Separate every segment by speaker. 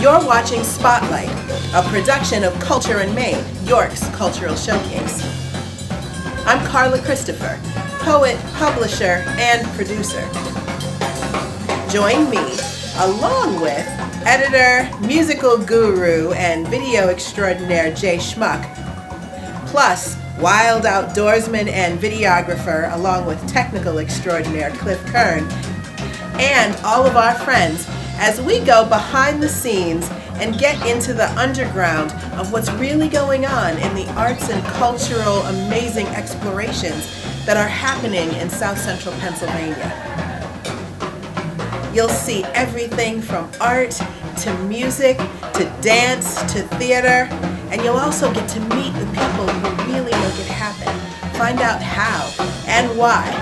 Speaker 1: You're watching Spotlight, a production of Culture in Maine, York's cultural showcase. I'm Carla Christopher, poet, publisher, and producer. Join me, along with editor, musical guru, and video extraordinaire Jay Schmuck, plus wild outdoorsman and videographer, along with technical extraordinaire Cliff Kern, and all of our friends as we go behind the scenes and get into the underground of what's really going on in the arts and cultural amazing explorations that are happening in South Central Pennsylvania. You'll see everything from art to music to dance to theater, and you'll also get to meet the people who really make it happen, find out how and why.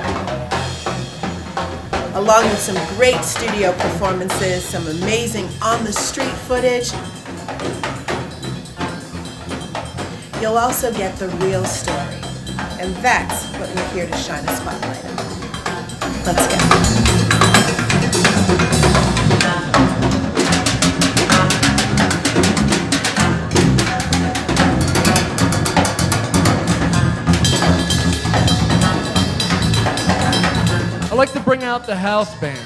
Speaker 1: Along with some great studio performances, some amazing on-the-street footage. You'll also get the real story, and that's what we're here to shine a spotlight on. Let's go.
Speaker 2: I'd like to bring out the house band.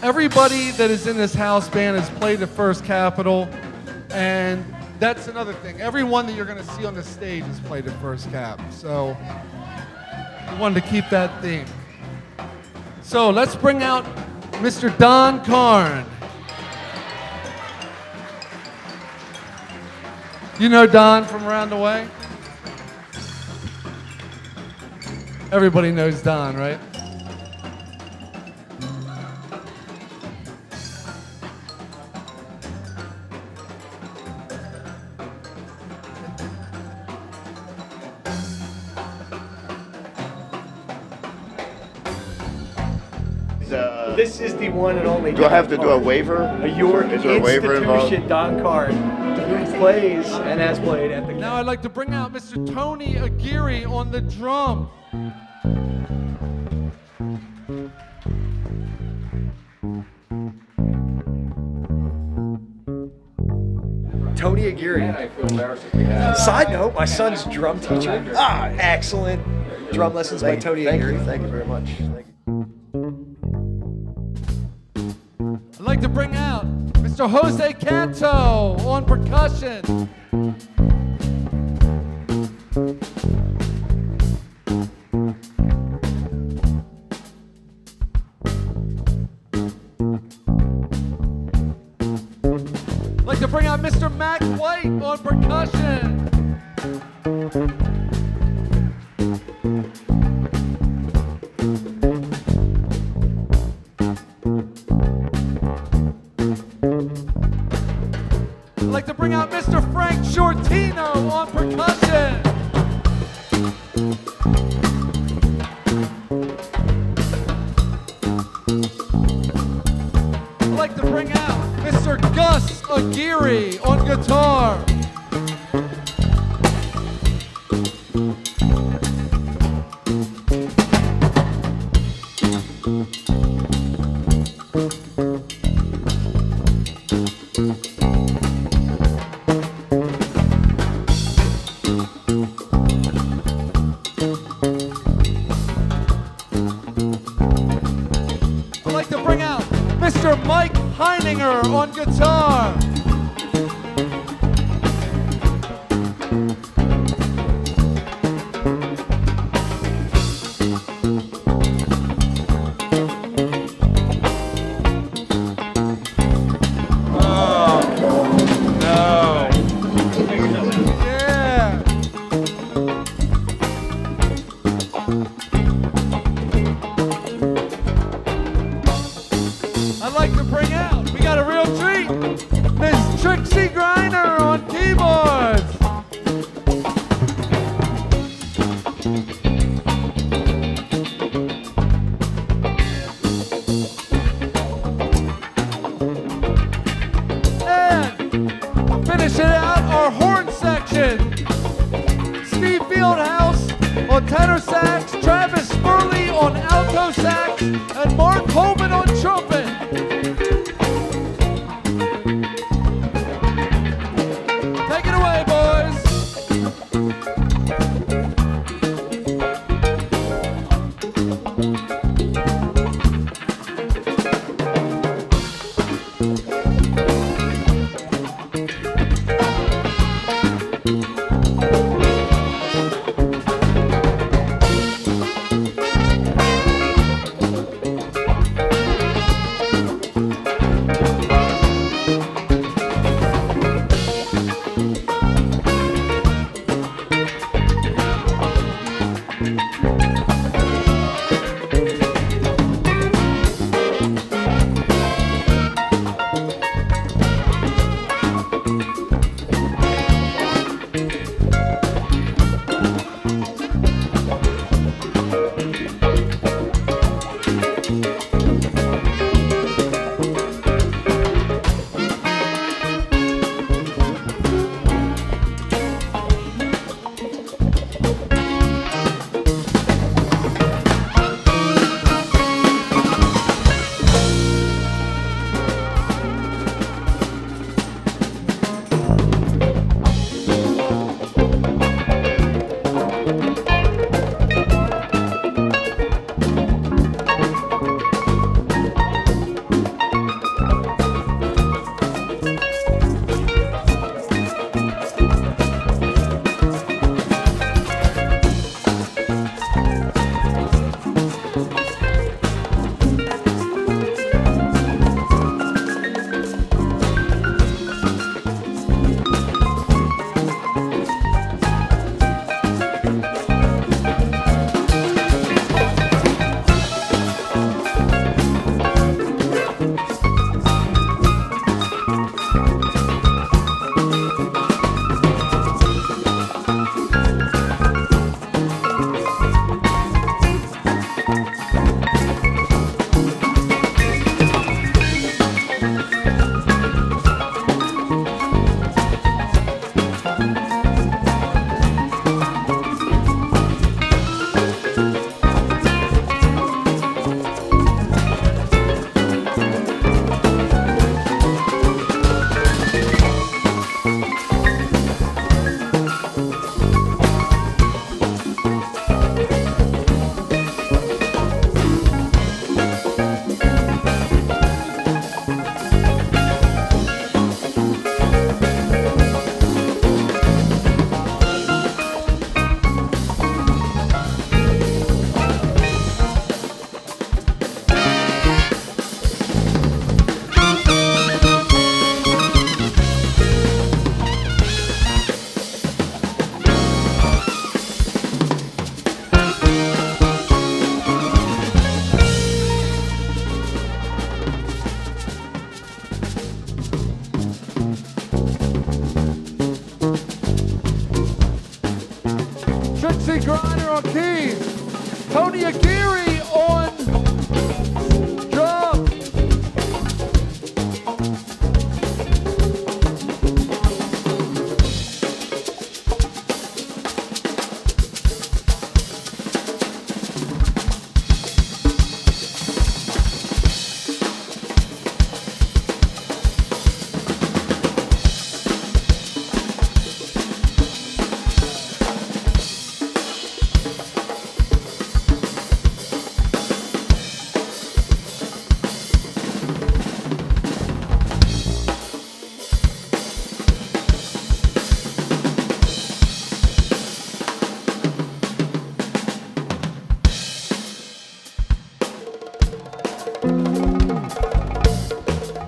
Speaker 2: Everybody that is in this house band has played the First Capitol, and that's another thing. Everyone that you're going to see on the stage has played the First Cap, so we wanted to keep that theme. So let's bring out Mr. Don Karn. You know Don from around the way? Everybody knows Don, right?
Speaker 3: This is the one and only.
Speaker 4: Do I have to do a waiver?
Speaker 3: A York
Speaker 4: Is there a waiver involved?
Speaker 3: institution, Don Karn, who plays and has played at the.
Speaker 2: Now I'd like to bring out Mr. Tony Aguirre on the drum.
Speaker 3: Tony Aguirre. Side note, my son's drum teacher. Excellent drum lessons by Tony Aguirre.
Speaker 4: Thank you very much. Thank you.
Speaker 2: I'd like to bring out Mr. Jose Canto on percussion. I'd like to bring out Mr. Mac White on percussion. I'd like to bring out Mr. Frank Shortino on percussion. I'd like to bring out Mr. Gus Aguirre on guitar. I'd like to bring out Mr. Mike Heininger on guitar. Yeah. I'd like to bring out, we got a real treat, Miss Trixie Griner on keyboards. And finishing out our horn section, Steve Fieldhouse on tenor sax, Travis Spurley on alto sax, and Mark Holman on trumpet.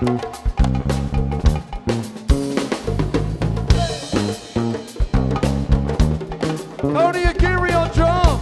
Speaker 2: Tony Aguirre on drums.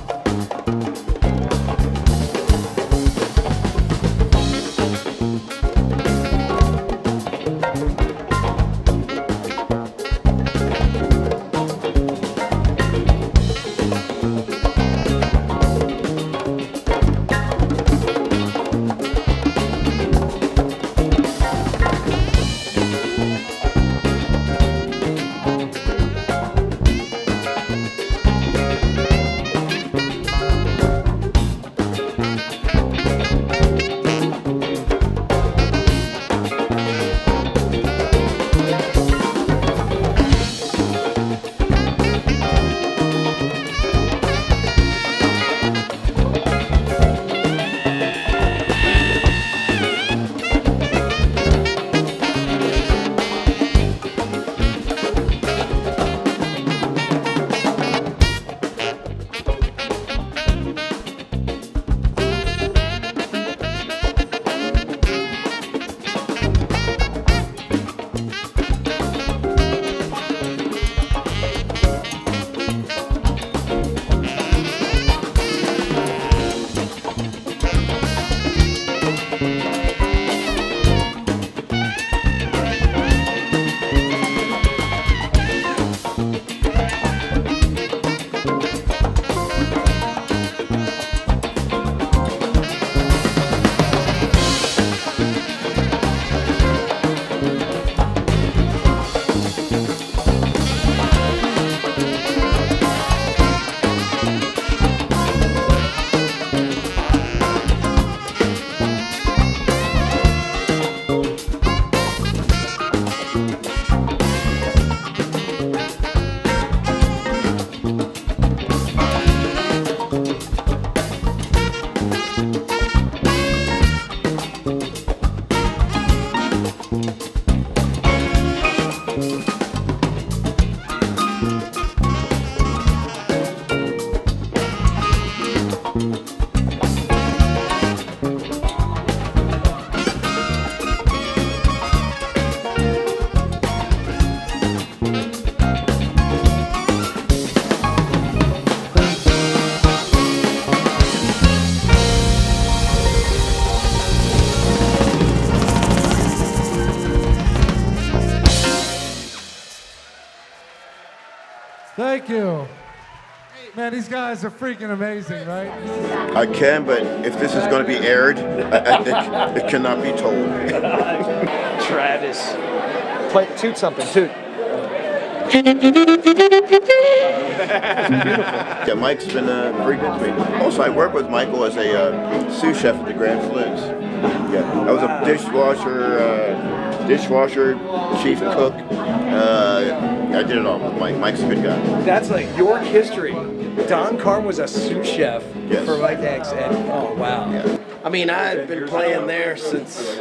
Speaker 2: Thank you. Man, these guys are freaking amazing, right?
Speaker 4: I can, but if this is going to be aired, I think it cannot be told.
Speaker 3: Travis. Toot something, toot.
Speaker 4: Yeah, Mike's been very good to me. Also, I worked with Michael as a sous chef at the Grand Flu's. Yeah, I was a dishwasher, chief cook. I did it all with Mike. Mike's a good guy.
Speaker 3: That's like York history. Don Carm was a sous chef
Speaker 4: Yes.
Speaker 3: for Mike X, and oh wow.
Speaker 4: Yeah.
Speaker 5: I mean, I've been playing there since.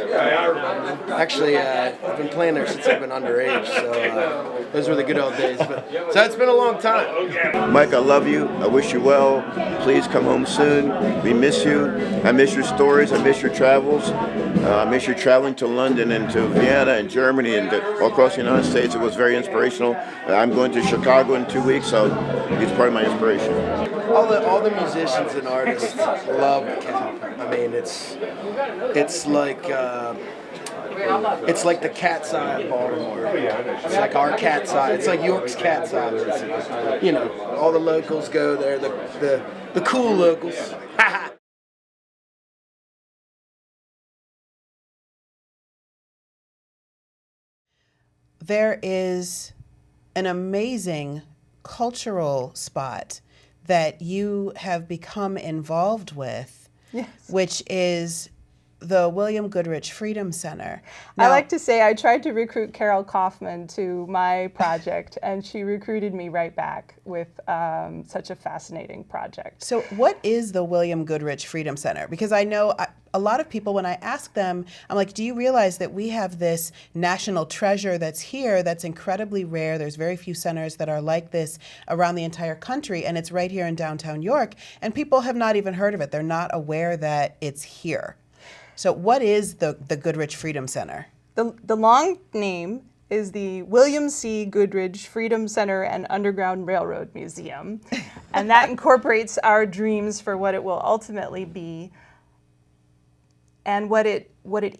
Speaker 5: Actually, I've been playing there since I've been underage. So those were the good old days. So it's been a long time.
Speaker 4: Mike, I love you. I wish you well. Please come home soon. We miss you. I miss your stories. I miss your travels. I miss your traveling to London and to Vienna and Germany and all across the United States. It was very inspirational. I'm going to Chicago in 2 weeks, so it's part of my inspiration.
Speaker 5: All the musicians and artists love the Cap. I mean, it's like the cat's eye of Baltimore. It's like our cat's eye. It's like York's cat's eye. You know, all the locals go there. The cool locals.
Speaker 1: There is an amazing cultural spot that you have become involved with,
Speaker 6: Yes.
Speaker 1: which is the William Goodrich Freedom Center.
Speaker 6: I like to say I tried to recruit Carol Kaufman to my project, and she recruited me right back with such a fascinating project.
Speaker 1: So what is the William Goodrich Freedom Center? Because I know a lot of people, when I ask them, I'm like, do you realize that we have this national treasure that's here that's incredibly rare? There's very few centers that are like this around the entire country, and it's right here in downtown York, and people have not even heard of it. They're not aware that it's here. So what is the Goodrich Freedom Center?
Speaker 6: The long name is the William C. Goodrich Freedom Center and Underground Railroad Museum, and that incorporates our dreams for what it will ultimately be. And what it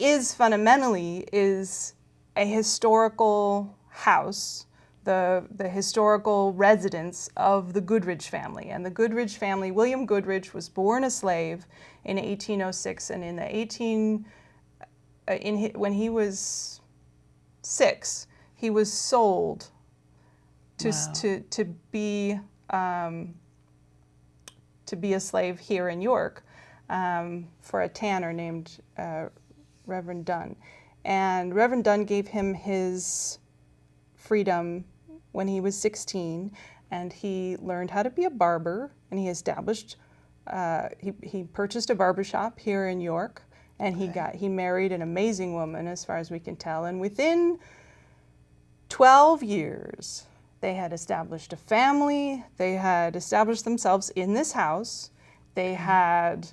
Speaker 6: is fundamentally is a historical house, the historical residence of the Goodrich family. And the Goodrich family, William Goodrich was born a slave in 1806, and when he was 6, he was sold to be a slave here in York for a tanner named Reverend Dunn. And Reverend Dunn gave him his freedom when he was 16, and he learned how to be a barber, and he established, he purchased a barber shop here in York, and he married an amazing woman, as far as we can tell, and within 12 years, they had established a family, they had established themselves in this house, they had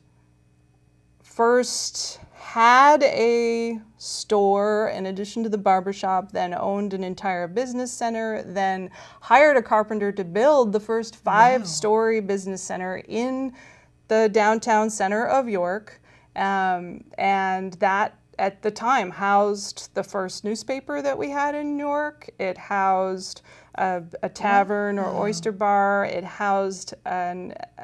Speaker 6: first had a store in addition to the barbershop, then owned an entire business center, then hired a carpenter to build the first 5-story business center in the downtown center of York. And that, at the time, housed the first newspaper that we had in New York. It housed a tavern or oyster bar. It housed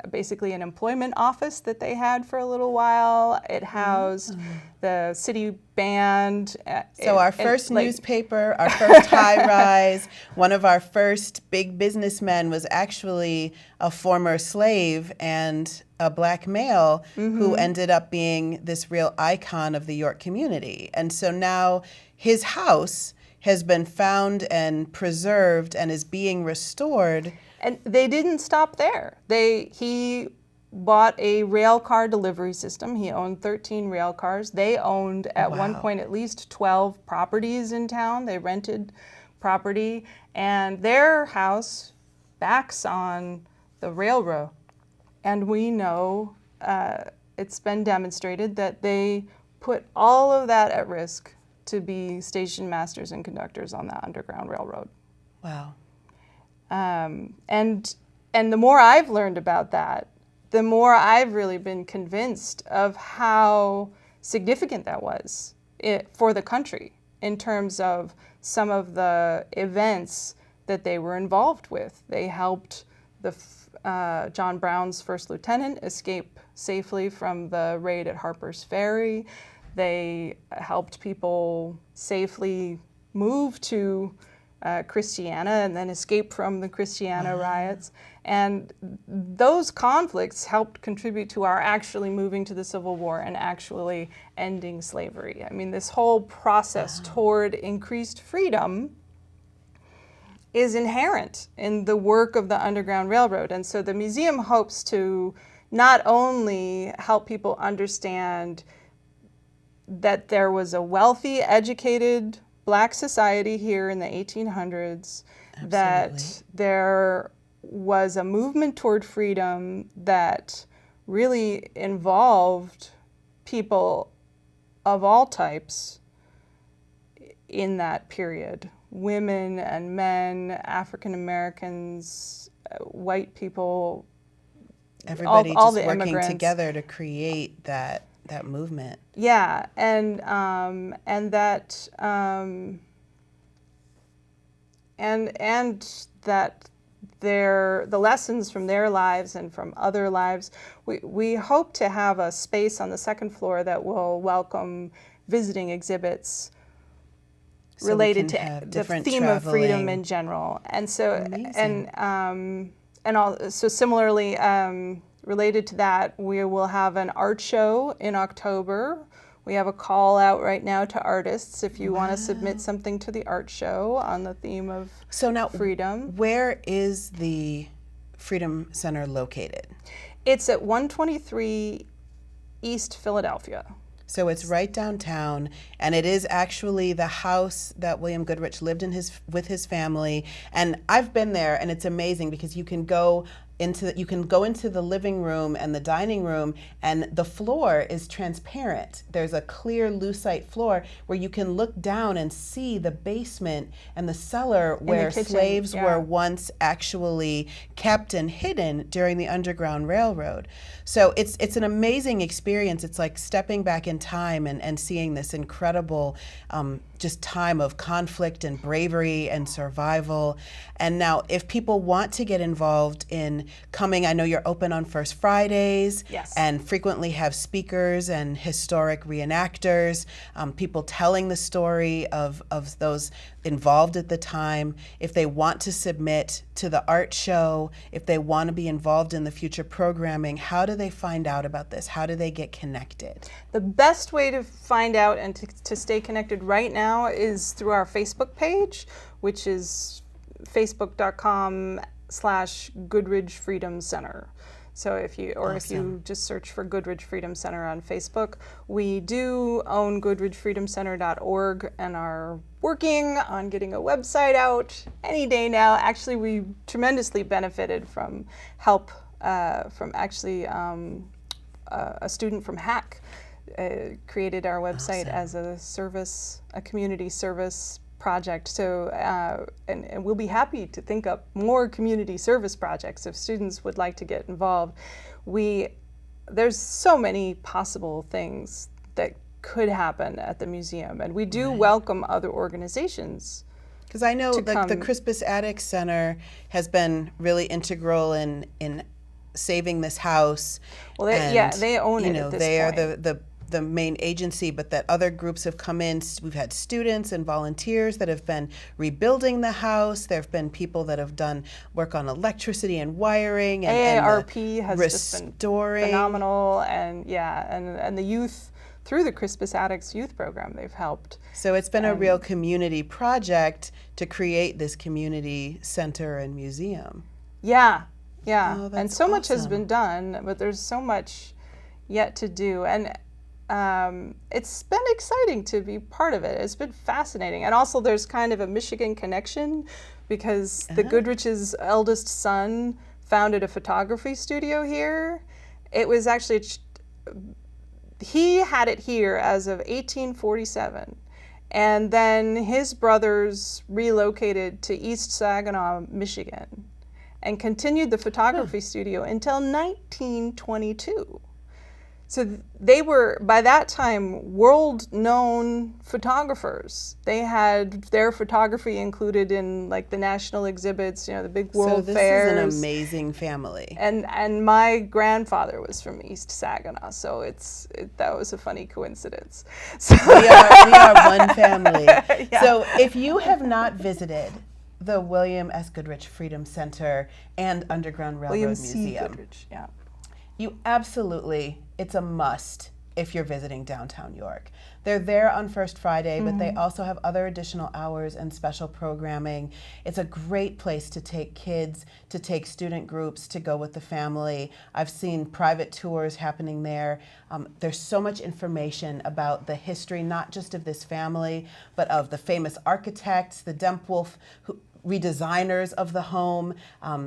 Speaker 6: basically an employment office that they had for a little while. It housed the city band.
Speaker 1: So our first newspaper, our first high-rise, one of our first big businessmen was actually a former slave and a black male who ended up being this real icon of the York community. And so now his house has been found and preserved and is being restored.
Speaker 6: And they didn't stop there. He bought a rail car delivery system. He owned 13 rail cars. They owned at one point at least 12 properties in town. They rented property, and their house backs on the railroad. And we know it's been demonstrated that they put all of that at risk to be station masters and conductors on that Underground Railroad.
Speaker 1: Wow.
Speaker 6: And the more I've learned about that, the more I've really been convinced of how significant that was for the country in terms of some of the events that they were involved with. They helped John Brown's first lieutenant escape safely from the raid at Harper's Ferry. They helped people safely move to Christiana and then escape from the Christiana riots. And those conflicts helped contribute to our actually moving to the Civil War and actually ending slavery. I mean, this whole process toward increased freedom is inherent in the work of the Underground Railroad. And so the museum hopes to not only help people understand that there was a wealthy, educated Black society here in the 1800s, that there was a movement toward freedom that really involved people of all types in that period. Women and men, African Americans, white people,
Speaker 1: Everybody
Speaker 6: all
Speaker 1: just
Speaker 6: the
Speaker 1: working
Speaker 6: immigrants
Speaker 1: together to create that movement.
Speaker 6: Yeah, and that the lessons from their lives and from other lives. We hope to have a space on the second floor that will welcome visiting exhibits related to the theme of freedom in general. And so so similarly, related to that, we will have an art show in October. We have a call out right now to artists if you want to submit something to the art show on the theme of freedom.
Speaker 1: Where is the Freedom Center located?
Speaker 6: It's at 123 East Philadelphia.
Speaker 1: So it's right downtown, and it is actually the house that William Goodrich lived in with his family. And I've been there, and it's amazing because you can go you can go into the living room and the dining room, and the floor is transparent. There's a clear lucite floor where you can look down and see the basement and the cellar where slaves were once actually kept and hidden during the Underground Railroad. So it's an amazing experience. It's like stepping back in time and seeing this incredible just time of conflict and bravery and survival. And now if people want to get involved in coming, I know you're open on First Fridays, and frequently have speakers and historic reenactors, people telling the story of those involved at the time. If they want to submit to the art show, if they want to be involved in the future programming, how do they find out about this? How do they get connected?
Speaker 6: The best way to find out and to stay connected right now is through our Facebook page, which is facebook.com/Goodridge Freedom Center. So if you just search for Goodridge Freedom Center on Facebook. We do own goodridgefreedomcenter.org and are working on getting a website out any day now. Actually, we tremendously benefited from help from actually a student from HAC created our website as a community service project. So, and we'll be happy to think up more community service projects if students would like to get involved. There's so many possible things that could happen at the museum, and we do welcome other organizations.
Speaker 1: Because I know the Crispus Attucks Center has been really integral in saving this house.
Speaker 6: Well, they own it at this
Speaker 1: they
Speaker 6: point.
Speaker 1: are the main agency, but that other groups have come in. We've had students and volunteers that have been rebuilding the house. There have been people that have done work on electricity and wiring, and
Speaker 6: AARP has
Speaker 1: restoring.
Speaker 6: just been phenomenal, and and the youth through the Crispus Attucks Youth Program, they've helped.
Speaker 1: So it's been a real community project to create this community center and museum.
Speaker 6: Yeah,
Speaker 1: Oh,
Speaker 6: and
Speaker 1: that's
Speaker 6: so much has
Speaker 1: awesome.
Speaker 6: been done, but there's so much yet to do, and it's been exciting to be part of it. It's been fascinating, and also there's kind of a Michigan connection because the Goodrich's eldest son founded a photography studio here. It was actually he had it here as of 1847, and then his brothers relocated to East Saginaw, Michigan, and continued the photography studio until 1922. So they were, by that time, world-known photographers. They had their photography included in like the national exhibits, the big world fairs.
Speaker 1: So this is an amazing family.
Speaker 6: And my grandfather was from East Saginaw, so that was a funny coincidence. So
Speaker 1: we are one family.
Speaker 6: Yeah.
Speaker 1: So if you have not visited the William S. Goodrich Freedom Center and Underground Railroad
Speaker 6: William
Speaker 1: Museum,
Speaker 6: C. Goodrich, yeah.
Speaker 1: you absolutely, it's a must if you're visiting downtown York. They're there on First Friday, but they also have other additional hours and special programming. It's a great place to take kids, to take student groups, to go with the family. I've seen private tours happening there. There's so much information about the history, not just of this family, but of the famous architects, the Dempwolf, redesigners of the home,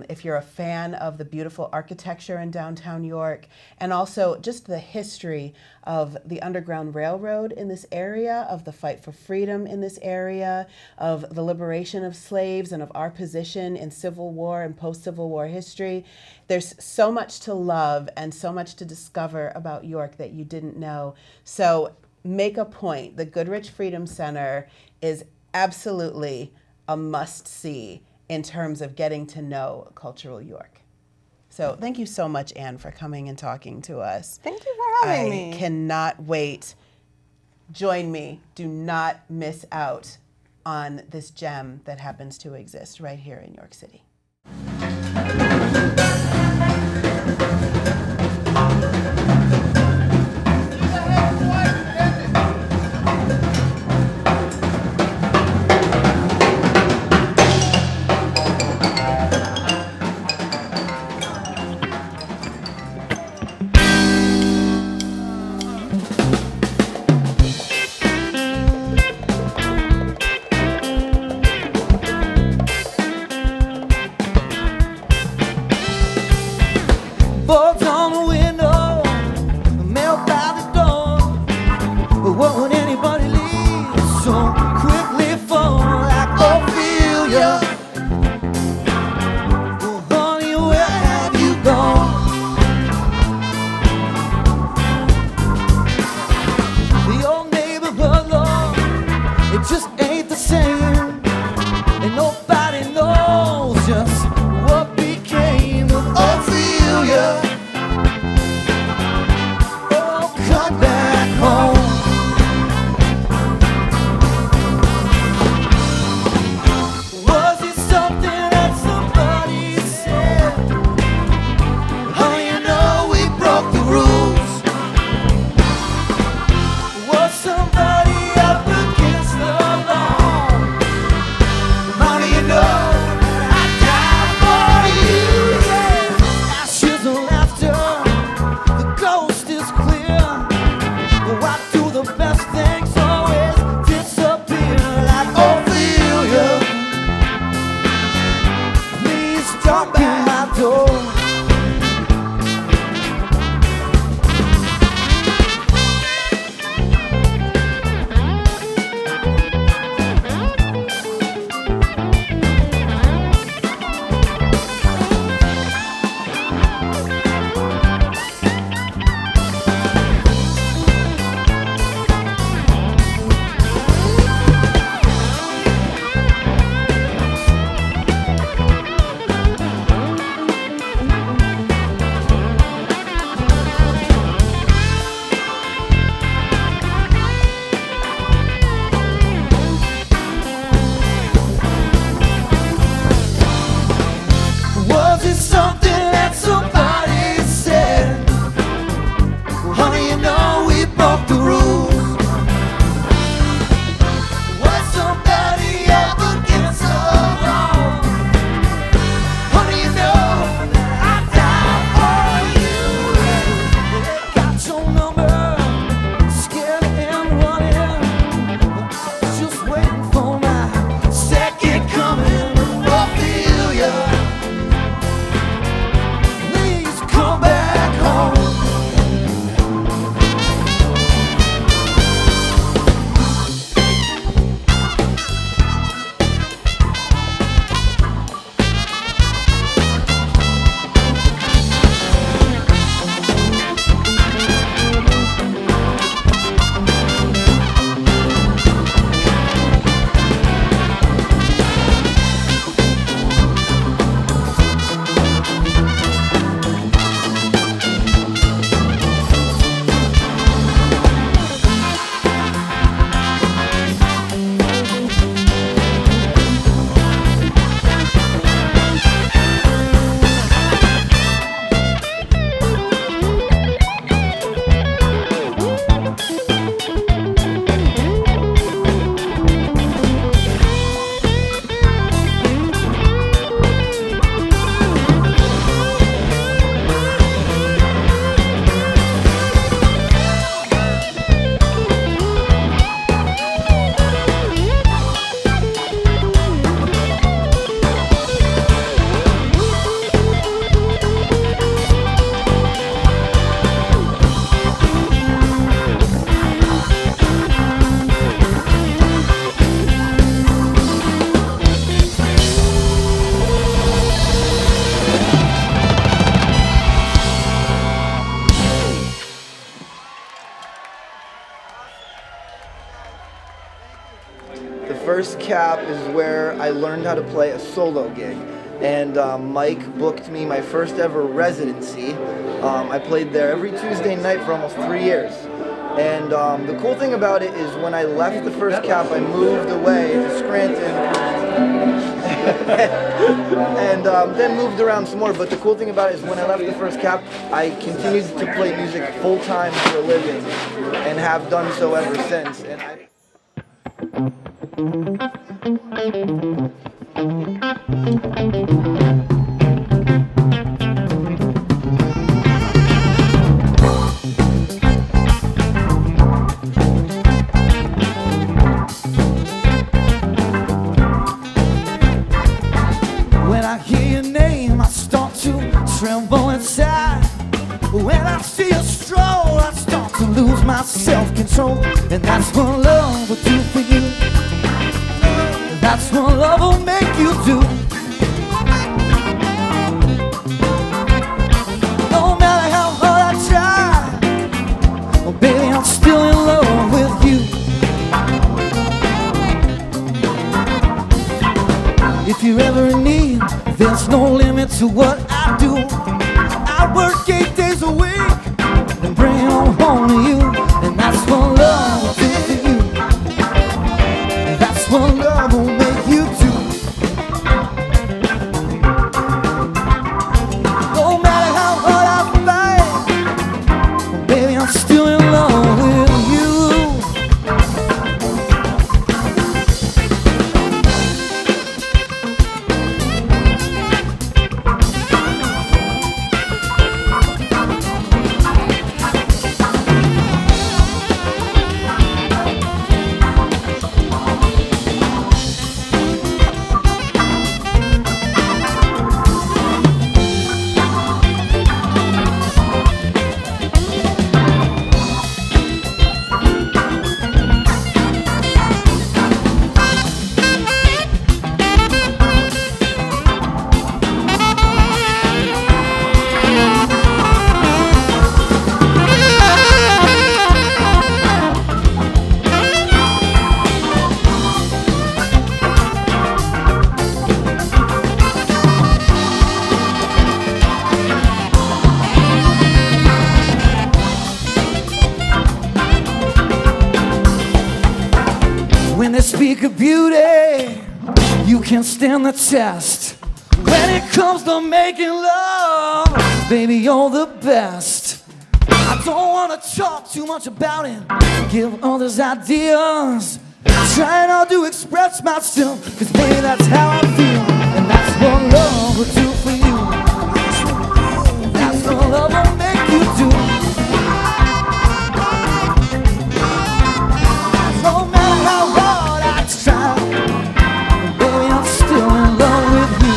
Speaker 1: if you're a fan of the beautiful architecture in downtown York, and also just the history of the Underground Railroad in this area, of the fight for freedom in this area, of the liberation of slaves, and of our position in Civil War and post-Civil War history. There's so much to love and so much to discover about York that you didn't know. So make a point. The Goodrich Freedom Center is absolutely a must-see in terms of getting to know cultural York. So thank you so much, Anne, for coming and talking to us.
Speaker 6: Thank you for having me.
Speaker 1: I cannot wait. Join me. Do not miss out on this gem that happens to exist right here in York City.
Speaker 7: just ain't the same. And nobody knows just what became of Ophelia. Oh, come back home. Was it something that somebody said? Oh, you know we broke the rules. Was somebody up against the law? How do you know I died for you? Yeah. Ashes and laughter, the ghost is clear. Why do the best things always disappear like Ophelia? Please don't be my door. Was it something that somebody said? Honey, you know we broke the rules. Was somebody up against the law? Honey, you know that I died for you. Got your number, scared and running. I was just waiting for my second coming. Ophelia, please come back home.
Speaker 8: The first cap is where I learned how to play a solo gig. And Mike booked me my first ever residency. I played there every Tuesday night for almost 3 years. And the cool thing about it is when I left the first cap, I moved away to Scranton and then moved around some more. But the cool thing about it is when I left the first cap, I continued to play music full time for a living and have done so ever since. And
Speaker 7: When I hear your name, I start to tremble inside. When I see you stroll, I start to lose my self-control. And that's what love will do for you. That's what love will make you do. No matter how hard I try, oh baby, I'm still in love with you. you're ever in need, there's no limit to what I do. I work 8 days a week and bring it all home to you. And that's what love will do for you. That's what love will make you do. No matter how hard I fight, baby, I'm still in love with you. When they speak of beauty, you can stand the test. When it comes to making love, baby, you're the best. I don't want to talk too much about it, give others ideas. Try not to express myself, cause baby, that's how I feel. And that's what love will do for you. That's what love will make you do. No matter how hard I try, baby, I'm still in love with you.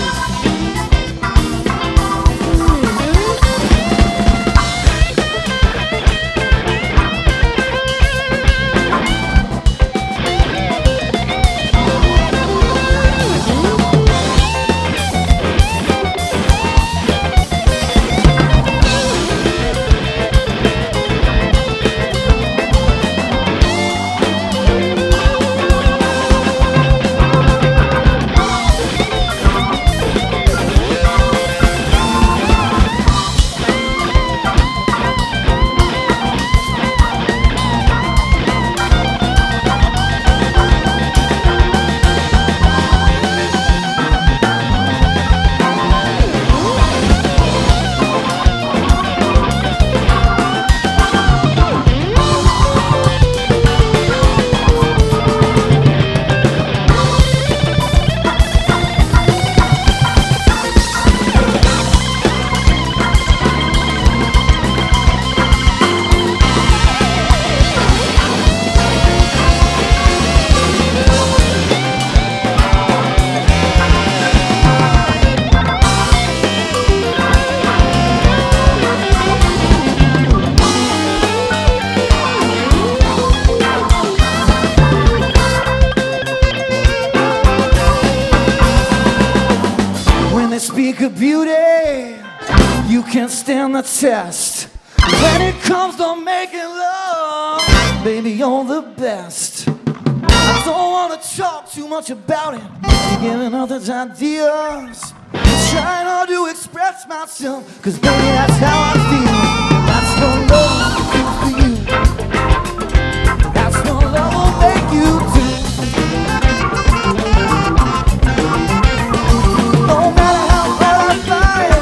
Speaker 7: Speak of beauty, you can stand the test. When it comes to making love, baby, you're the best. I don't want to talk too much about it, giving others ideas. Try not to express myself, cause baby, that's how I feel. That's what love will do for you. That's what love will make you do. No matter how hard I fight,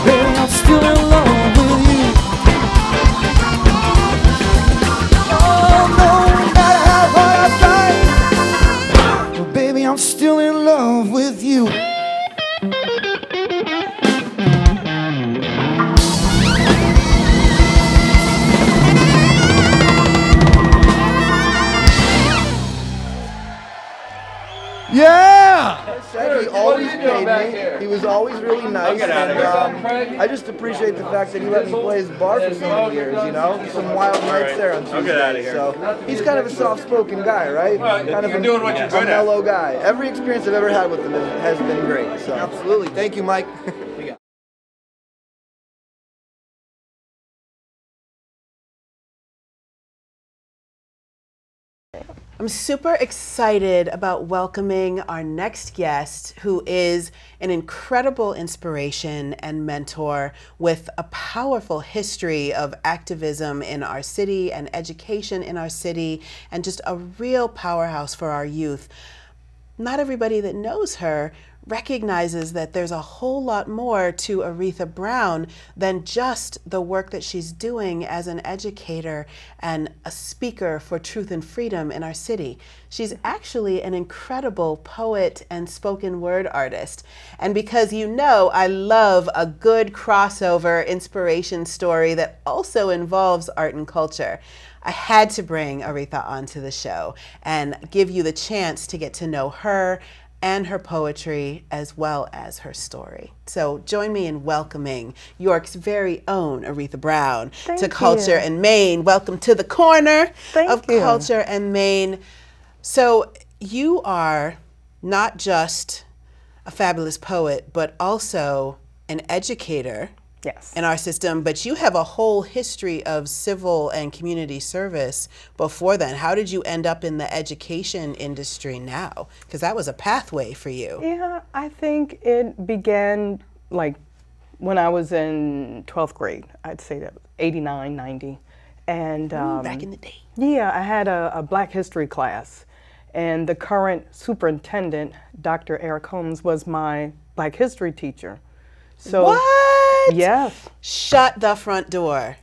Speaker 7: baby, I'm still in love with you. Oh, no matter how hard I fight, well, baby, I'm still in love with you.
Speaker 2: Yeah!
Speaker 8: He always paid me. He was always really nice, and I just appreciate the fact that he let me play his bar for so many years. You know, some wild nights there on Tuesday. So he's kind of a soft-spoken guy, right? Kind of a mellow guy. Every experience I've ever had with him has been great. So absolutely, thank you, Mike.
Speaker 1: I'm super excited about welcoming our next guest, who is an incredible inspiration and mentor with a powerful history of activism in our city and education in our city, and just a real powerhouse for our youth. Not everybody that knows her recognizes that there's a whole lot more to Aretha Brown than just the work that she's doing as an educator and a speaker for truth and freedom in our city. She's actually an incredible poet and spoken word artist. And because you know I love a good crossover inspiration story that also involves art and culture, I had to bring Aretha onto the show and give you the chance to get to know her and her poetry as well as her story. So join me in welcoming York's very own Aretha Brown to Culture and Maine. Welcome to the corner of Culture and Maine. So you are not just a fabulous poet, but also an educator.
Speaker 9: Yes.
Speaker 1: In our system, but you have a whole history of civil and community service before then. How did you end up in the education industry now? Because that was a pathway for you.
Speaker 9: Yeah, I think it began like when I was in 12th grade. I'd say that was 89, 90. And
Speaker 1: back in the day.
Speaker 9: Yeah, I had a Black history class, and the current superintendent, Dr. Eric Holmes, was my Black history teacher. So,
Speaker 1: what?
Speaker 9: Yes.
Speaker 1: Shut the front door.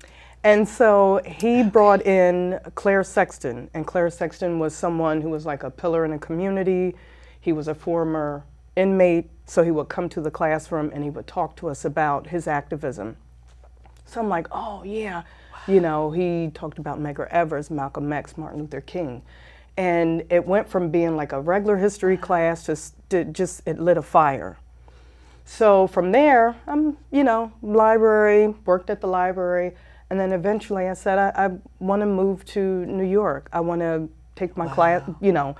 Speaker 9: And so he brought in Claire Sexton, and Claire Sexton was someone who was like a pillar in the community. He was a former inmate, so he would come to the classroom and he would talk to us about his activism. So I'm like, oh yeah, you know, he talked about Medgar Evers, Malcolm X, Martin Luther King. And it went from being like a regular history class to just, it lit a fire. So from there, you know, library, worked at the library, and then eventually I said, I want to move to New York. I want to take my class, you know,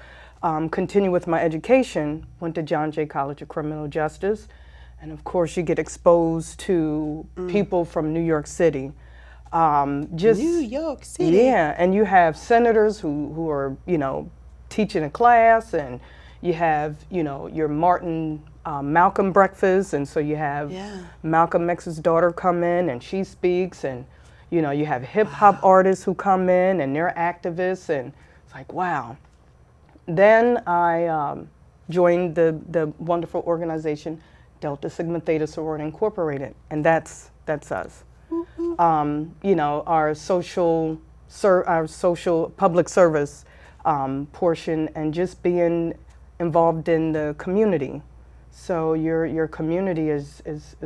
Speaker 9: continue with my education. Went to John Jay College of Criminal Justice, and of course you get exposed to people from New York City. Just
Speaker 1: New York City.
Speaker 9: Yeah, and you have senators who are, you know, teaching a class, and you have, you know, your Malcolm breakfast, and so you have Malcolm X's daughter come in and she speaks, and you know, you have hip hop artists who come in and they're activists, and it's like, wow. Then I joined the wonderful organization Delta Sigma Theta Sorority Incorporated, and that's us. You know, our social public service portion, and just being involved in the community. So your community is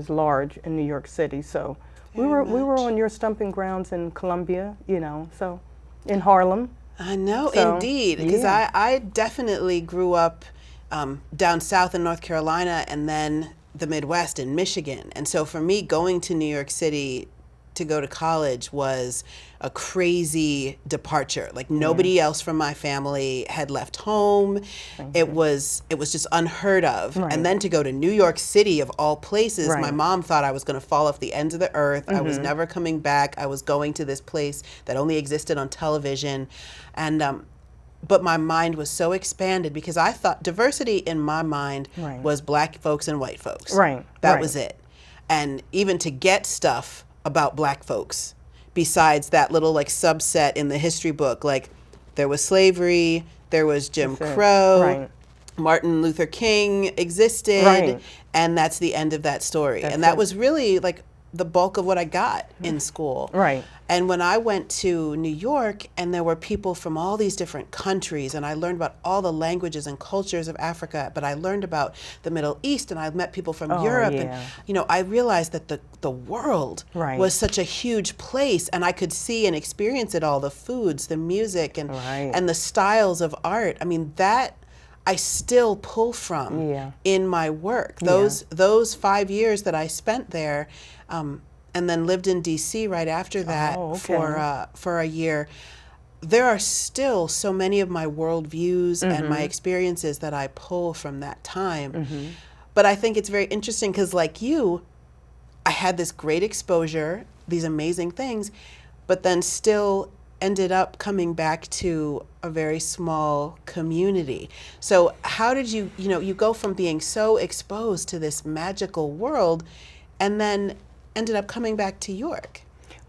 Speaker 9: large in New York City. So we were on your stumping grounds in Columbia, you know, so in Harlem.
Speaker 1: I know, so, indeed, because I definitely grew up down south in North Carolina and then the Midwest in Michigan. And so for me, going to New York City to go to college was a crazy departure. Like nobody else from my family had left home. It was just unheard of. Right. And then to go to New York City of all places, my mom thought I was going to fall off the ends of the earth. I was never coming back. I was going to this place that only existed on television. And but my mind was so expanded because I thought diversity in my mind was Black folks and white folks.
Speaker 9: Right.
Speaker 1: That was it. And even to get stuff about Black folks, besides that little like subset in the history book, like there was slavery, there was Jim Crow, Martin Luther King existed, and that's the end of that story. And that was really like the bulk of what I got in school.
Speaker 9: Right.
Speaker 1: And when I went to New York, and there were people from all these different countries, and I learned about all the languages and cultures of Africa, but I learned about the Middle East, and I met people from Europe, and you know, I realized that the world was such a huge place, and I could see and experience it all, the foods, the music, and the styles of art. I mean, that I still pull from in my work. Those 5 years that I spent there, and then lived in DC right after that for a year. There are still so many of my worldviews and my experiences that I pull from that time. But I think it's very interesting because, like you, I had this great exposure, these amazing things, but then still ended up coming back to a very small community. So how did you, you go from being so exposed to this magical world and then ended up coming back to York?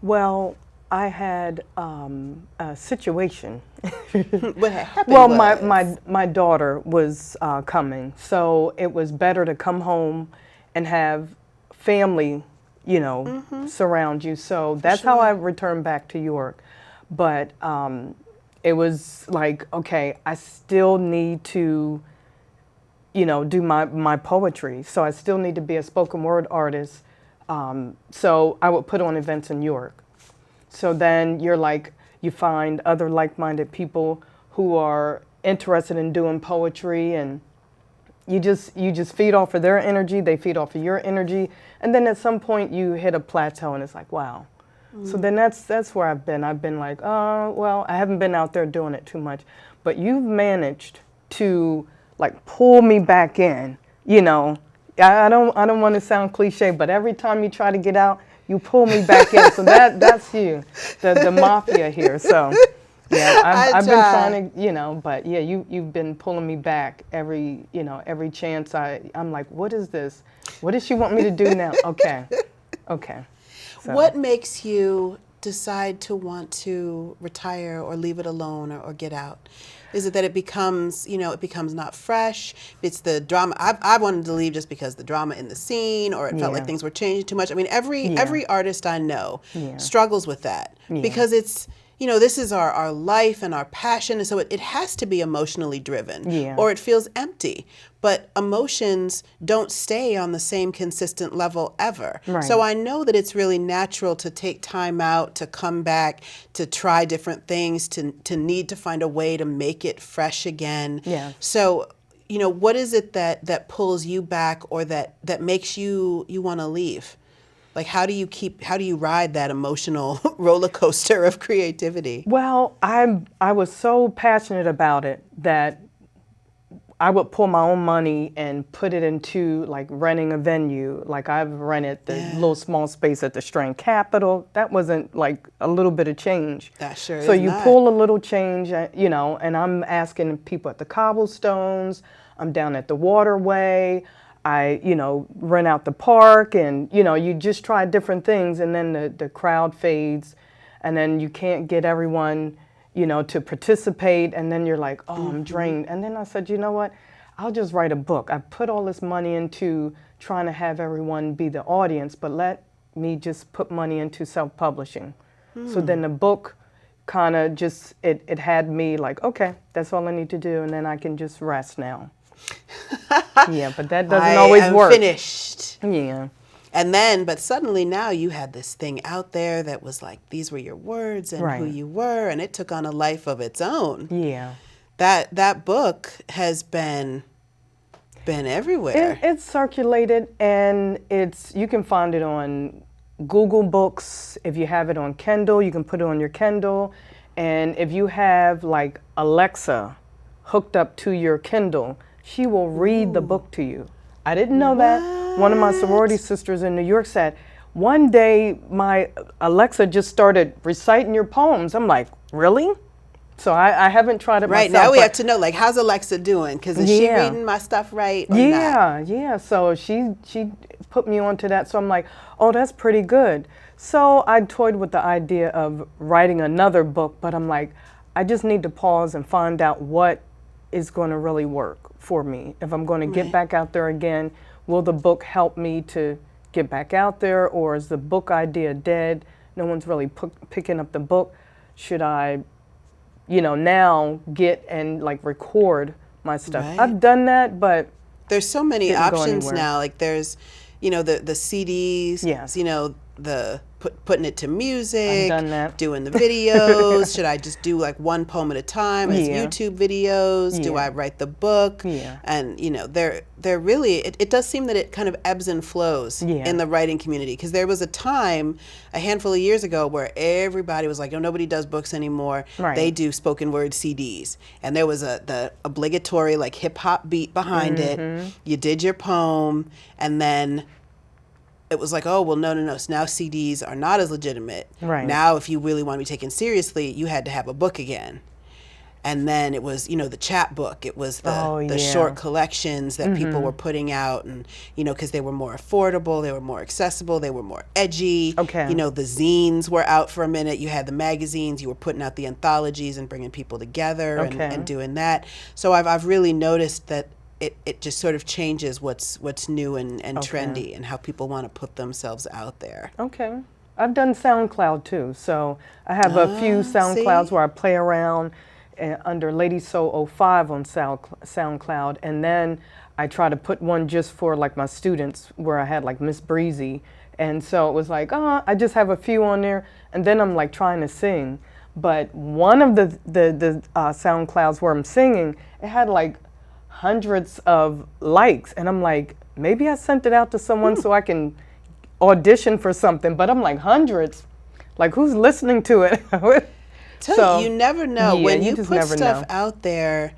Speaker 9: Well, I had a situation.
Speaker 1: What happened
Speaker 9: Well,
Speaker 1: was,
Speaker 9: my daughter was coming, so it was better to come home and have family, surround you. So that's how I returned back to York. But it was like, okay, I still need to, do my poetry. So I still need to be a spoken word artist. So I would put on events in York. So then you find other like-minded people who are interested in doing poetry, and you just feed off of their energy, they feed off of your energy, and then at some point you hit a plateau and it's like, wow. So then that's where I've been. I've been like, oh, well, I haven't been out there doing it too much, but you've managed to like pull me back in, I don't want to sound cliche, but every time you try to get out, you pull me back in. So that's you, the mafia here. So yeah, I've been trying to, but yeah, you've been pulling me back every chance I'm like, what is this? What does she want me to do now? Okay. So.
Speaker 1: What makes you decide to want to retire or leave it alone or get out? Is it that it becomes, it becomes not fresh? It's the drama. I wanted to leave just because the drama in the scene, or it felt like things were changing too much. I mean, every artist I know struggles with that because it's, this is our life and our passion, and so it has to be emotionally driven, or it feels empty. But emotions don't stay on the same consistent level ever. Right. So I know that it's really natural to take time out, to come back, to try different things, to need to find a way to make it fresh again. Yeah. So, what is it that pulls you back, or that makes you want to leave? Like, how do you ride that emotional roller coaster of creativity?
Speaker 9: Well, I was so passionate about it that I would pull my own money and put it into like renting a venue. Like I've rented the little small space at the Strand Capitol. That wasn't like a little bit of change.
Speaker 1: That sure is.
Speaker 9: So you pull a little change, and I'm asking people at the Cobblestones. I'm down at the Waterway. I, rent out the park, and, you just try different things, and then the crowd fades, and then you can't get everyone, to participate, and then you're like, oh, I'm drained. And then I said, you know what, I'll just write a book. I put all this money into trying to have everyone be the audience, but let me just put money into self-publishing. So then the book kind of just, it had me like, okay, that's all I need to do, and then I can just rest now. Yeah, but that doesn't always work.
Speaker 1: Finished.
Speaker 9: Yeah.
Speaker 1: And then, but suddenly now you had this thing out there that was like, these were your words and who you were, and it took on a life of its own.
Speaker 9: Yeah.
Speaker 1: That book has been everywhere.
Speaker 9: It's circulated, and you can find it on Google Books. If you have it on Kindle, you can put it on your Kindle. And if you have like Alexa hooked up to your Kindle, she will read the book to you. I didn't know that. One of my sorority sisters in New York said, one day my Alexa just started reciting your poems. I'm like, really? So I haven't tried it myself.
Speaker 1: Right, now we have to know, like, how's Alexa doing? Because is she reading my stuff right or not?
Speaker 9: Yeah. So she put me onto that. So I'm like, oh, that's pretty good. So I toyed with the idea of writing another book, but I'm like, I just need to pause and find out what is going to really work for me. If I'm going to get back out there again, will the book help me to get back out there, or is the book idea dead? No one's really picking up the book. Should I, now get and like record my stuff?
Speaker 1: Right.
Speaker 9: I've done that, but
Speaker 1: there's so many options now. Like there's, the CDs, the putting it to music,
Speaker 9: I've done that.
Speaker 1: Doing the videos. Should I just do like one poem at a time as YouTube videos? Do I write the book?
Speaker 9: Yeah.
Speaker 1: And they're really, it does seem that it kind of ebbs and flows in the writing community, because there was a time a handful of years ago where everybody was like, nobody does books anymore.
Speaker 9: Right.
Speaker 1: They do spoken word CDs, and there was the obligatory like hip hop beat behind it. You did your poem, and then it was like, oh, well, no. So now CDs are not as legitimate.
Speaker 9: Right.
Speaker 1: Now, if you really want to be taken seriously, you had to have a book again. And then it was, the chapbook. It was the short collections that people were putting out, and because they were more affordable, they were more accessible, they were more edgy.
Speaker 9: Okay.
Speaker 1: The zines were out for a minute. You had the magazines. You were putting out the anthologies and bringing people together and doing that. So I've really noticed that it just sort of changes what's new and trendy, and how people want to put themselves out there.
Speaker 9: Okay. I've done SoundCloud too, so I have a few SoundClouds where I play around under Lady Soul 05 on SoundCloud, and then I try to put one just for like my students where I had like Miss Breezy, and so it was like, I just have a few on there, and then I'm like trying to sing, but one of the SoundClouds where I'm singing, it had like hundreds of likes, and I'm like, maybe I sent it out to someone so I can audition for something, but I'm like, hundreds, like who's listening to it?
Speaker 1: So you never know.
Speaker 9: Yeah,
Speaker 1: when you
Speaker 9: just
Speaker 1: put
Speaker 9: never
Speaker 1: stuff
Speaker 9: know.
Speaker 1: out there,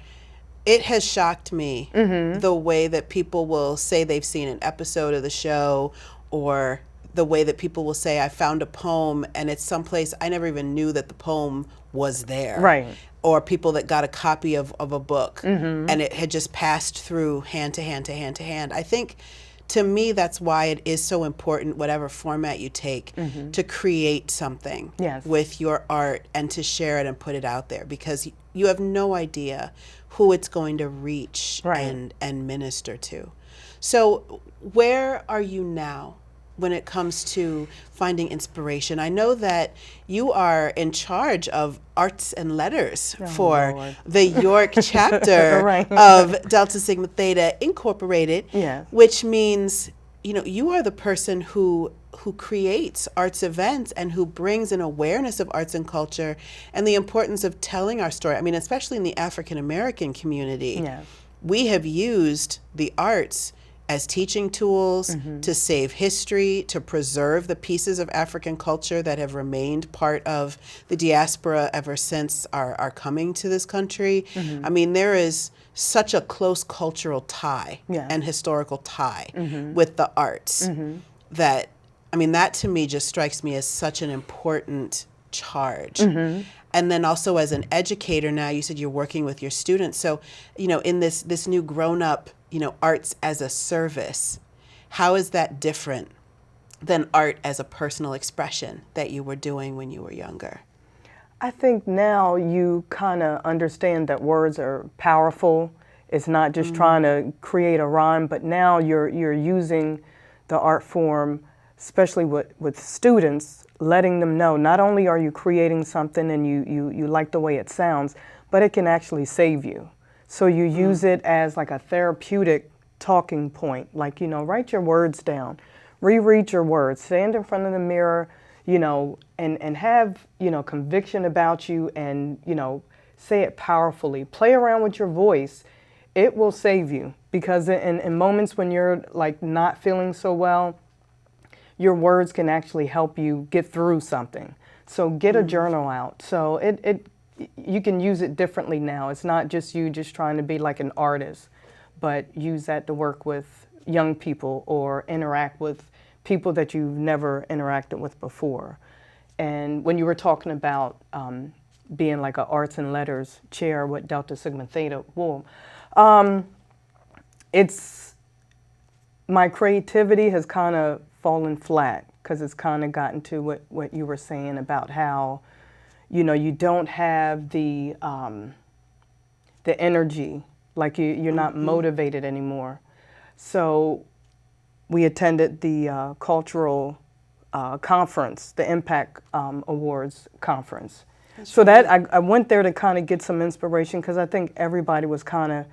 Speaker 1: it has shocked me the way that people will say they've seen an episode of the show, or the way that people will say, I found a poem and it's someplace I never even knew that the poem was there.
Speaker 9: Right.
Speaker 1: Or people that got a copy of a book and it had just passed through hand to hand to hand to hand. I think, to me, that's why it is so important, whatever format you take, to create something with your art and to share it and put it out there, because you have no idea who it's going to reach and minister to. So where are you now when it comes to finding inspiration? I know that you are in charge of arts and letters for the York chapter of Delta Sigma Theta Incorporated, which means, you are the person who creates arts events and who brings an awareness of arts and culture and the importance of telling our story. I mean, especially in the African American community, we have used the arts as teaching tools to save history, to preserve the pieces of African culture that have remained part of the diaspora ever since our coming to this country. I mean, there is such a close cultural tie and historical tie with the arts that, I mean, that to me just strikes me as such an important charge. And then also as an educator now, you said you're working with your students. So, in this new grown-up, arts as a service, how is that different than art as a personal expression that you were doing when you were younger?
Speaker 9: I think now you kind of understand that words are powerful. It's not just trying to create a rhyme, but now you're using the art form, especially with students, letting them know not only are you creating something and you like the way it sounds, but it can actually save you. So you use it as like a therapeutic talking point, like, write your words down, reread your words, stand in front of the mirror, and have, conviction about you and, say it powerfully. Play around with your voice. It will save you, because in moments when you're like not feeling so well, your words can actually help you get through something. So get a journal out. So you can use it differently now. It's not just you just trying to be like an artist, but use that to work with young people or interact with people that you've never interacted with before. And when you were talking about being like an arts and letters chair with Delta Sigma Theta, it's, my creativity has kind of fallen flat, because it's kind of gotten to what you were saying about how, you don't have the energy, like you're not motivated anymore. So we attended the cultural conference, the Impact Awards conference. So that I went there to kind of get some inspiration, because I think everybody was kind of,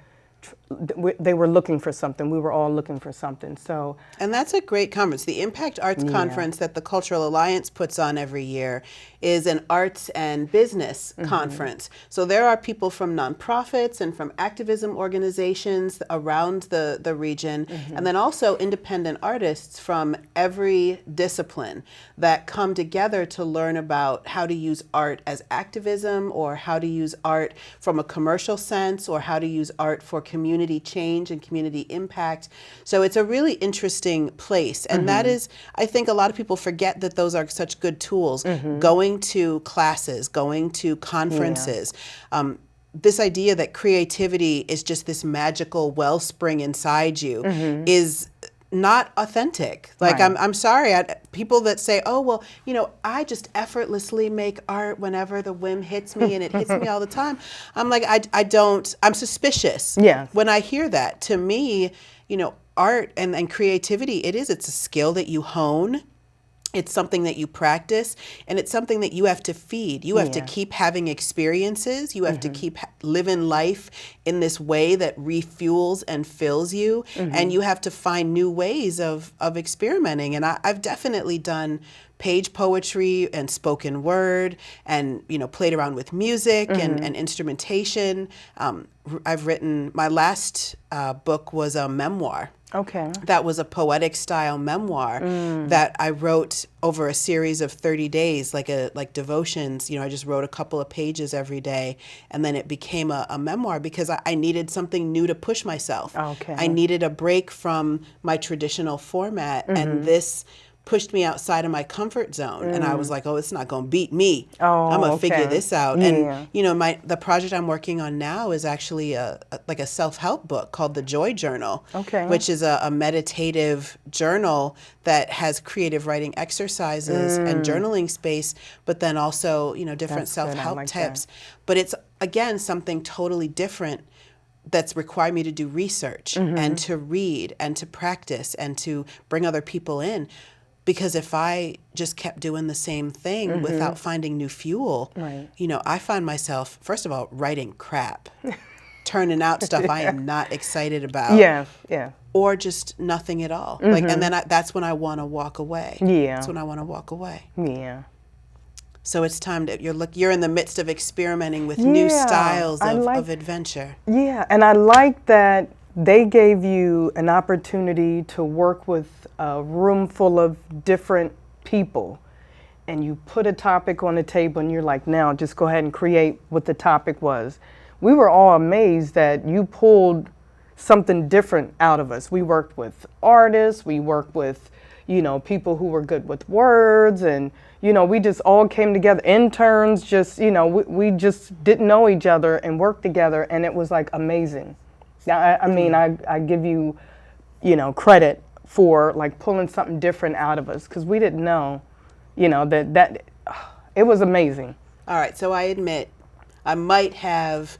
Speaker 9: they were looking for something. We were all looking for something. So,
Speaker 1: and that's a great conference. The Impact Arts Conference that the Cultural Alliance puts on every year is an arts and business conference. So there are people from nonprofits and from activism organizations around the region, and then also independent artists from every discipline that come together to learn about how to use art as activism, or how to use art from a commercial sense, or how to use art for community change and community impact. So it's a really interesting place. And that is, I think a lot of people forget that those are such good tools. Going to classes, going to conferences. This idea that creativity is just this magical wellspring inside you is not authentic. Like,
Speaker 9: Right.
Speaker 1: I'm sorry, people that say, oh, well, you know, I just effortlessly make art whenever the whim hits me, and it hits me all the time. I'm like, I'm suspicious.
Speaker 9: Yes.
Speaker 1: When I hear that. To me, you know, art and creativity, it's a skill that you hone. It's something that you practice, and it's something that you have to feed. You have to keep having experiences. You have to keep living life in this way that refuels and fills you, and you have to find new ways of experimenting. And I've definitely done page poetry and spoken word, and, you know, played around with music and instrumentation. I've written, my last book was a memoir.
Speaker 9: Okay.
Speaker 1: That was a poetic style memoir that I wrote over a series of 30 days, like devotions. You know, I just wrote a couple of pages every day, and then it became a memoir because I needed something new to push myself.
Speaker 9: Okay.
Speaker 1: I needed a break from my traditional format, and this pushed me outside of my comfort zone. And I was like, oh, it's not going to beat me. I'm going to figure this out. And, you know, the project I'm working on now is actually like a self-help book called The Joy Journal, which is a meditative journal that has creative writing exercises and journaling space, but then also, you know, different self-help tips. But it's, again, something totally different that's required me to do research and to read and to practice and to bring other people in. Because if I just kept doing the same thing without finding new fuel, you know, I find myself, first of all, writing crap, turning out stuff I am not excited about. Or just nothing at all. Like, and then that's when I want to walk away. That's when I want to walk away. So it's time to, you're in the midst of experimenting with new styles of adventure.
Speaker 9: And I like that they gave you an opportunity to work with a room full of different people, and you put a topic on the table and you're like, now just go ahead and create what the topic was. We were all amazed that you pulled something different out of us. We worked with artists, we worked with, you know, people who were good with words, and, you know, we just all came together, interns, just, you know, we just didn't know each other and worked together, and it was like amazing. Now, I mean, I give you, you know, credit for like pulling something different out of us, because we didn't know, you know, that it was amazing.
Speaker 1: All right, so I admit I might have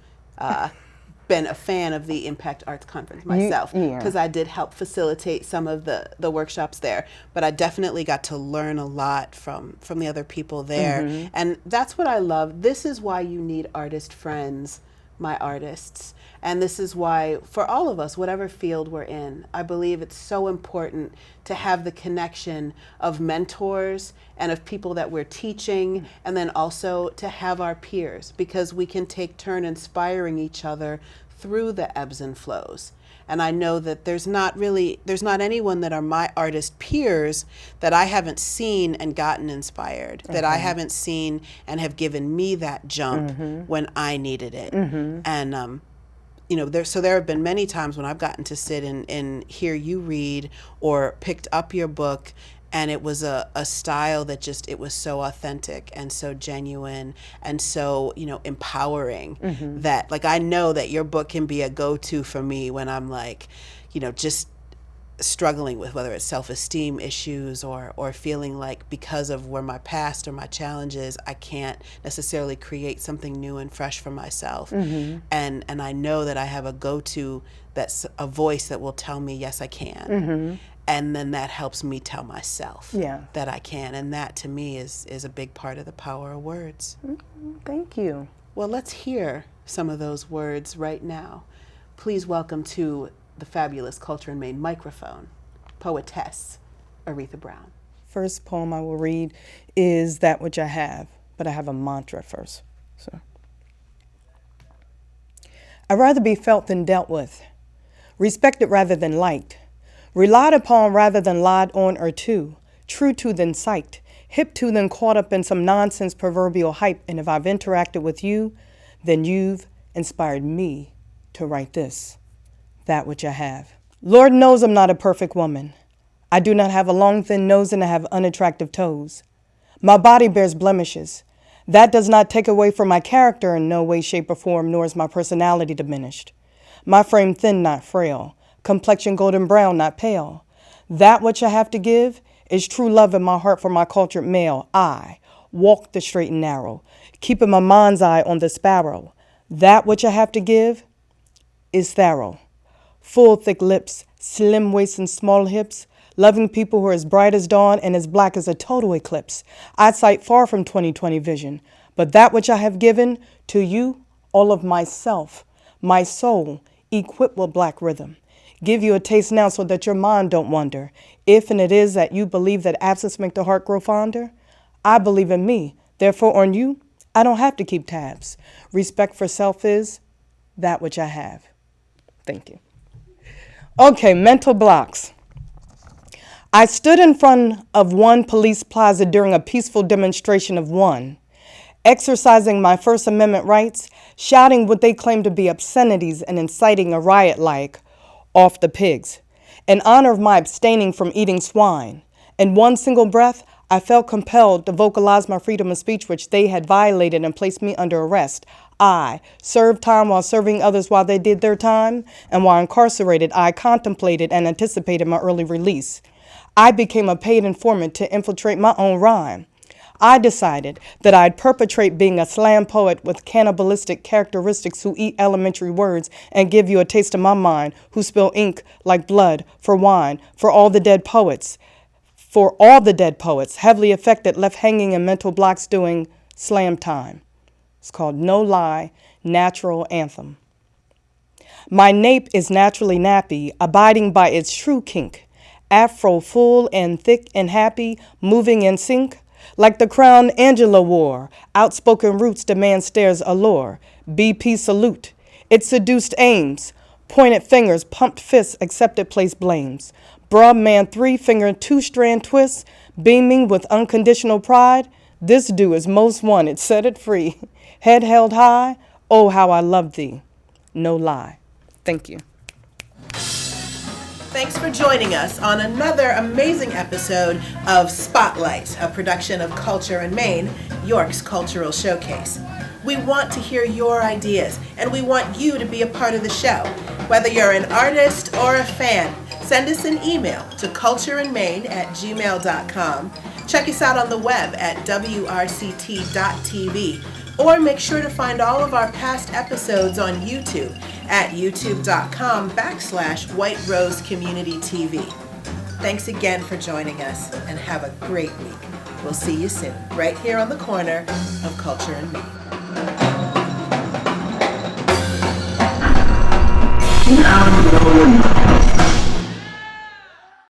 Speaker 1: been a fan of the Impact Arts Conference myself, because I did help facilitate some of the workshops there, but I definitely got to learn a lot from the other people there. And that's what I love. This is why you need artist friends, my artists. And this is why, for all of us, whatever field we're in, I believe it's so important to have the connection of mentors and of people that we're teaching, and then also to have our peers, because we can take turn inspiring each other through the ebbs and flows. And I know that there's not anyone that are my artist peers that I haven't seen and gotten inspired, that I haven't seen and have given me that jump when I needed it. And you know, there have been many times when I've gotten to sit and hear you read or picked up your book, and it was a style that just, it was so authentic and so genuine and so, you know, empowering, that, like, I know that your book can be a go-to for me when I'm like, you know, just struggling with whether it's self-esteem issues or feeling like because of where my past or my challenges, I can't necessarily create something new and fresh for myself. And I know that I have a go-to that's a voice that will tell me, yes, I can. And then that helps me tell myself that I can. And that, to me, is a big part of the power of words.
Speaker 9: Thank you.
Speaker 1: Well, let's hear some of those words right now. Please welcome to the fabulous Culture and Maine microphone, poetess Aretha Brown.
Speaker 9: First poem I will read is That Which I Have, but I have a mantra first. So, I'd rather be felt than dealt with, respected rather than liked, relied upon rather than lied on or to, true to than psyched, hip to than caught up in some nonsense proverbial hype. And if I've interacted with you, then you've inspired me to write this. that which I have. Lord knows I'm not a perfect woman. I do not have a long, thin nose, and I have unattractive toes. My body bears blemishes. That does not take away from my character in no way, shape, or form, nor is my personality diminished. My frame thin, not frail. Complexion golden brown, not pale. That which I have to give is true love in my heart for my cultured male. I walk the straight and narrow, keeping my mind's eye on the sparrow. That which I have to give is thorough. Full, thick lips, slim waist and small hips, loving people who are as bright as dawn and as black as a total eclipse. Eyesight far from 20/20 vision, but that which I have given to you, all of myself, my soul, equipped with black rhythm. Give you a taste now so that your mind don't wander. If and it is that you believe that absence make the heart grow fonder, I believe in me. Therefore on you, I don't have to keep tabs. Respect for self is that which I have. Thank you. Okay, mental blocks. I stood in front of one police plaza during a peaceful demonstration of one, exercising my First Amendment rights, shouting what they claim to be obscenities and inciting a riot like, "Off the pigs," in honor of my abstaining from eating swine. In one single breath, I felt compelled to vocalize my freedom of speech, which they had violated and placed me under arrest. I served time while serving others while they did their time, and while incarcerated, I contemplated and anticipated my early release. I became a paid informant to infiltrate my own rhyme. I decided that I'd perpetrate being a slam poet with cannibalistic characteristics who eat elementary words and give you a taste of my mind, who spill ink like blood for wine, for all the dead poets, heavily affected, left hanging in mental blocks doing slam time. It's called No Lie, Natural Anthem. My nape is naturally nappy, abiding by its true kink. Afro full and thick and happy, moving in sync. Like the crown Angela wore, outspoken roots demand stares allure. BP salute, it seduced aims. Pointed fingers, pumped fists, accepted place blames. Broad man 3-finger 2-strand twists, beaming with unconditional pride. This dew is most wanted, set it free. Head held high, oh how I love thee. No lie. Thank you.
Speaker 1: Thanks for joining us on another amazing episode of Spotlight, a production of Culture in Maine, York's cultural showcase. We want to hear your ideas, and we want you to be a part of the show. Whether you're an artist or a fan, send us an email to cultureinmaine@gmail.com. Check us out on the web at wrct.tv, or make sure to find all of our past episodes on YouTube at youtube.com/White Rose Community TV. Thanks again for joining us, and have a great week. We'll see you soon, right here on the corner of Culture in Maine.